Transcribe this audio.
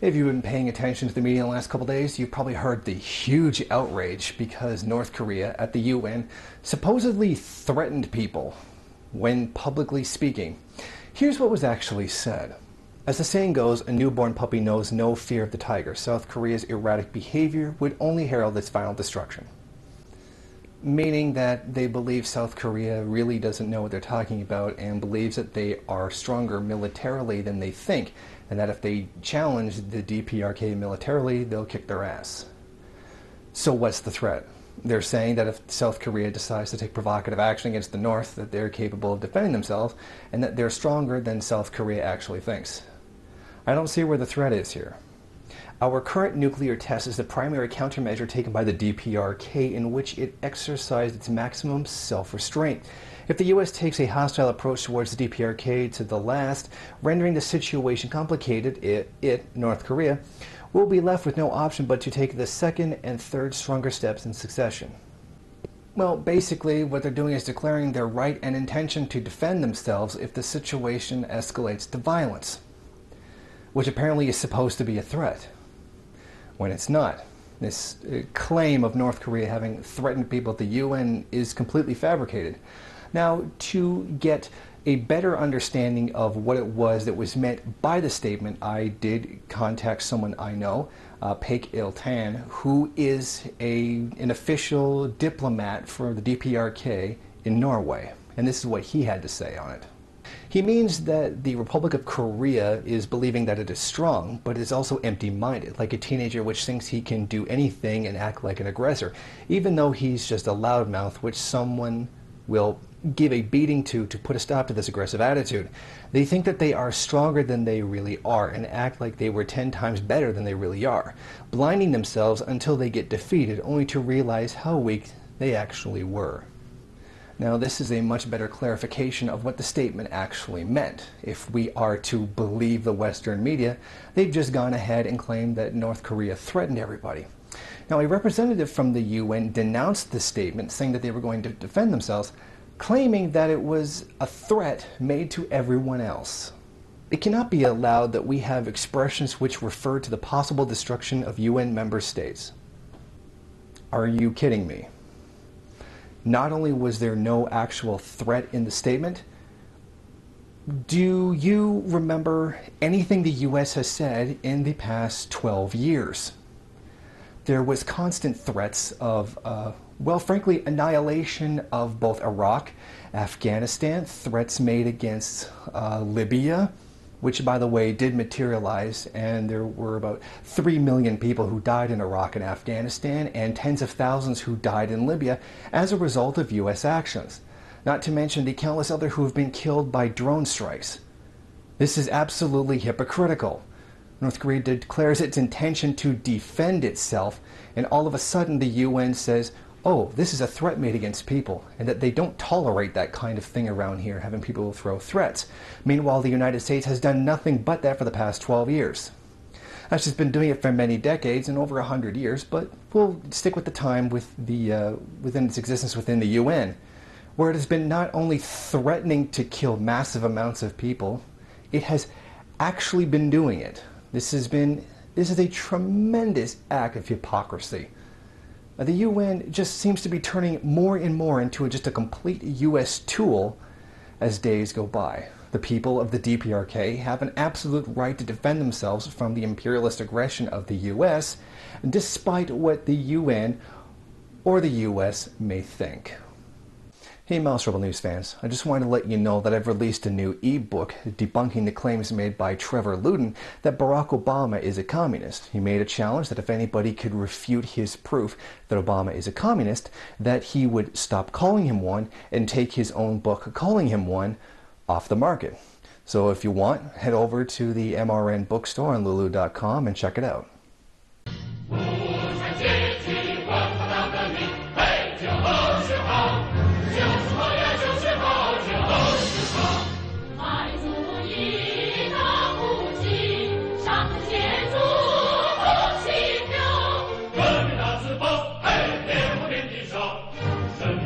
If you've been paying attention to the media in the last couple days, you've probably heard the huge outrage because North Korea at the UN supposedly threatened people when publicly speaking. Here's what was actually said. As the saying goes, a newborn puppy knows no fear of the tiger. South Korea's erratic behavior would only herald its final destruction. Meaning that they believe South Korea really doesn't know what they're talking about and believes that they are stronger militarily than they think, and that if they challenge the DPRK militarily, they'll kick their ass. So what's the threat? They're saying that if South Korea decides to take provocative action against the North, that they're capable of defending themselves, and that they're stronger than South Korea actually thinks. I don't see where the threat is here. Our current nuclear test is the primary countermeasure taken by the DPRK in which it exercised its maximum self-restraint. If the U.S. takes a hostile approach towards the DPRK to the last, rendering the situation complicated, North Korea, will be left with no option but to take the second and third stronger steps in succession. Well, basically what they're doing is declaring their right and intention to defend themselves if the situation escalates to violence, which apparently is supposed to be a threat, when it's not. This claim of North Korea having threatened people at the UN is completely fabricated. Now, to get a better understanding of what it was that was meant by the statement, I did contact someone I know, Paik Il-tan, who is an official diplomat for the DPRK in Norway. And this is what he had to say on it. He means that the Republic of Korea is believing that it is strong, but is also empty-minded, like a teenager which thinks he can do anything and act like an aggressor, even though he's just a loudmouth which someone will give a beating to put a stop to this aggressive attitude. They think that they are stronger than they really are and act like they were 10 times better than they really are, blinding themselves until they get defeated, only to realize how weak they actually were. Now, this is a much better clarification of what the statement actually meant. If we are to believe the Western media, they've just gone ahead and claimed that North Korea threatened everybody. Now, a representative from the UN denounced this statement, saying that they were going to defend themselves, claiming that it was a threat made to everyone else. It cannot be allowed that we have expressions which refer to the possible destruction of UN member states. Are you kidding me? Not only was there no actual threat in the statement, do you remember anything the U.S. has said in the past 12 years? There was constant threats of, well, frankly, annihilation of both Iraq, Afghanistan, threats made against Libya, which, by the way, did materialize, and there were about 3 million people who died in Iraq and Afghanistan, and tens of thousands who died in Libya as a result of U.S. actions. Not to mention the countless others who have been killed by drone strikes. This is absolutely hypocritical. North Korea declares its intention to defend itself, and all of a sudden the UN says, oh, this is a threat made against people, and that they don't tolerate that kind of thing around here, having people throw threats. Meanwhile, the United States has done nothing but that for the past 12 years. That's just been doing it for many decades and over 100 years, but we'll stick with the time within its existence within the UN, where it has been not only threatening to kill massive amounts of people, it has actually been doing it. This is a tremendous act of hypocrisy. The UN just seems to be turning more and more into just a complete U.S. tool as days go by. The people of the DPRK have an absolute right to defend themselves from the imperialist aggression of the U.S., despite what the UN or the U.S. may think. Hey Mouse Rebel News fans, I just wanted to let you know that I've released a new ebook debunking the claims made by Trevor Luden that Barack Obama is a communist. He made a challenge that if anybody could refute his proof that Obama is a communist, that he would stop calling him one and take his own book calling him one off the market. So if you want, head over to the MRN bookstore on lulu.com and check it out.